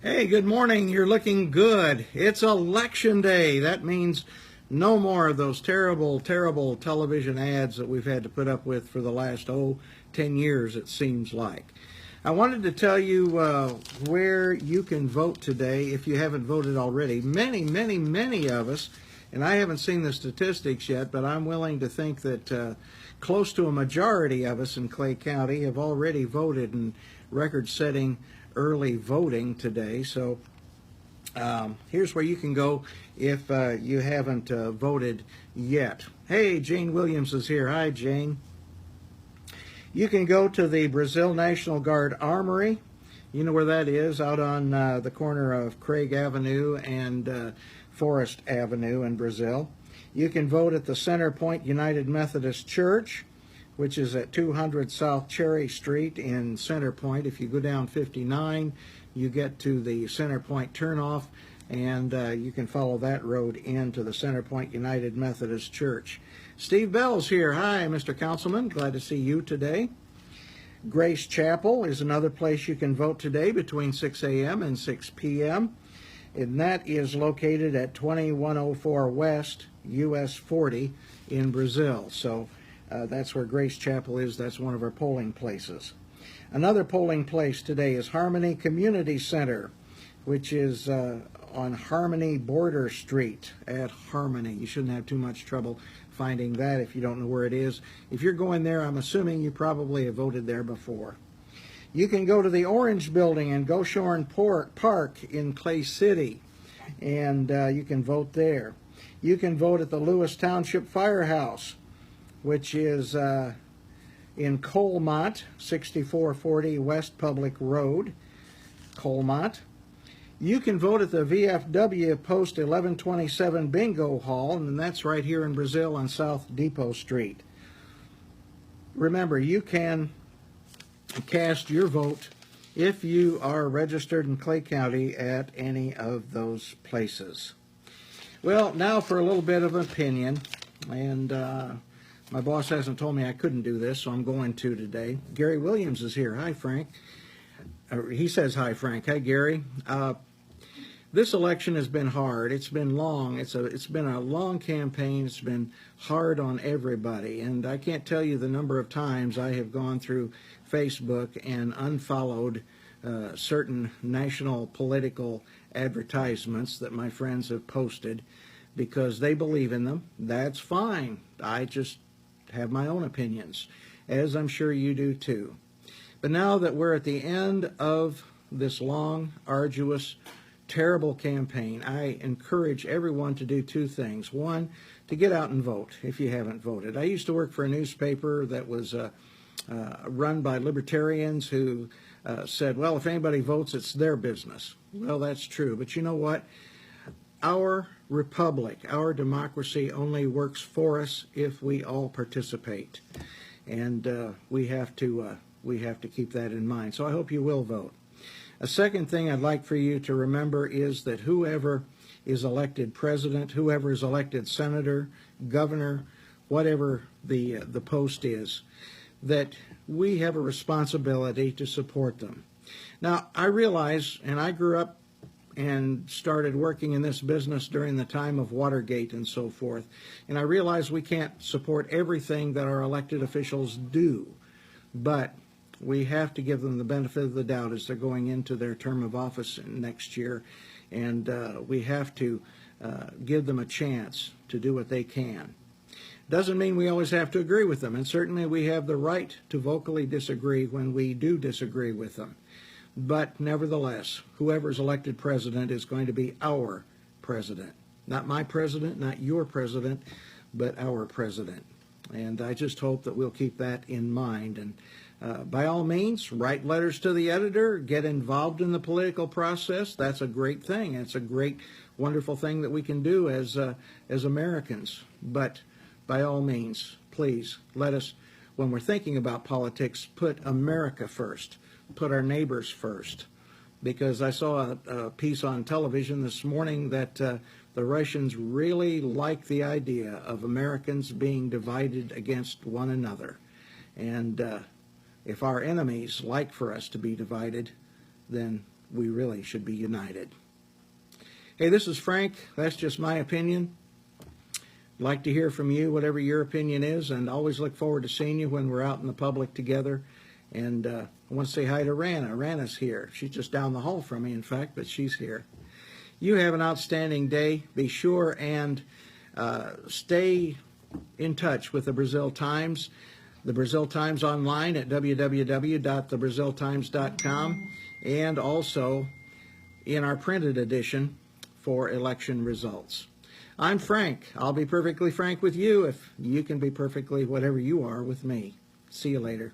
Hey, good morning. You're looking good. It's election day. That means no more of those terrible, terrible television ads that we've had to put up with for the last, 10 years, it seems like. I wanted to tell you where you can vote today if you haven't voted already. Many of us, and I haven't seen the statistics yet, but I'm willing to think that close to a majority of us in Clay County have already voted in record-setting early voting today. So here's where you can go if you haven't voted yet. Hey, Jane Williams is here. Hi, Jane. You can go to the Brazil National Guard Armory. You know where that is, out on the corner of Craig Avenue and Forest Avenue in Brazil. You can vote at the Center Point United Methodist Church, which is at 200 South Cherry Street in Center Point. If you go down 59, you get to the Center Point turnoff, and you can follow that road into the Center Point United Methodist Church. Steve Bell's here. Hi, Mr. Councilman. Glad to see you today. Grace Chapel is another place you can vote today between 6 a.m. and 6 p.m., and that is located at 2104 West US 40 in Brazil. So that's where Grace Chapel is. That's one of our polling places. Another polling place today is Harmony Community Center, which is on Harmony Border Street at Harmony. You shouldn't have too much trouble finding that if you don't know where it is. If you're going there, I'm assuming you probably have voted there before. You can go to the Orange Building in Goshorn Park in Clay City, and you can vote there. You can vote at the Lewis Township Firehouse, which is in Colmont, 6440 West Public Road, Colmont. You can vote at the VFW Post 1127 Bingo Hall, and that's right here in Brazil on South Depot Street. Remember, you can cast your vote if you are registered in Clay County at any of those places. Well, now for a little bit of opinion, and my boss hasn't told me I couldn't do this, so I'm going to today. Gary Williams is here. Hi, Frank. He says hi, Frank. Hi, Gary. This election has been hard. It's been long. It's been a long campaign. It's been hard on everybody, and I can't tell you the number of times I have gone through Facebook and unfollowed certain national political advertisements that my friends have posted because they believe in them. That's fine. I just have my own opinions, as I'm sure you do too. But now that we're at the end of this long, arduous, terrible campaign, I encourage everyone to do two things. One, to get out and vote if you haven't voted. I used to work for a newspaper that was run by libertarians who said, well, if anybody votes, it's their business. Well, that's true. But you know what? Our republic, our democracy only works for us if we all participate. And we have to keep that in mind. So I hope you will vote. A second thing I'd like for you to remember is that whoever is elected president, whoever is elected senator, governor, whatever the post is, that we have a responsibility to support them. Now, I realize, and I grew up and started working in this business during the time of Watergate and so forth, and I realize we can't support everything that our elected officials do, but we have to give them the benefit of the doubt as they're going into their term of office next year, and we have to give them a chance to do what they can. Doesn't mean we always have to agree with them, and certainly we have the right to vocally disagree when we do disagree with them. But nevertheless, whoever's elected president is going to be our president. Not my president, not your president, but our president. And I just hope that we'll keep that in mind. And by all means, write letters to the editor, get involved in the political process. That's a great thing. It's a great, wonderful thing that we can do as Americans. But by all means, please, let us, when we're thinking about politics, put America first, put our neighbors first. Because I saw a piece on television this morning that the Russians really like the idea of Americans being divided against one another. And if our enemies like for us to be divided, then we really should be united. Hey, this is Frank. That's just my opinion. I'd like to hear from you, whatever your opinion is, and always look forward to seeing you when we're out in the public together. And I want to say hi to Rana. Rana's here. She's just down the hall from me, in fact, but she's here. You have an outstanding day. Be sure and stay in touch with the Brazil Times. The Brazil Times online at www.thebraziltimes.com, and also in our printed edition for election results. I'm Frank. I'll be perfectly frank with you if you can be perfectly whatever you are with me. See you later.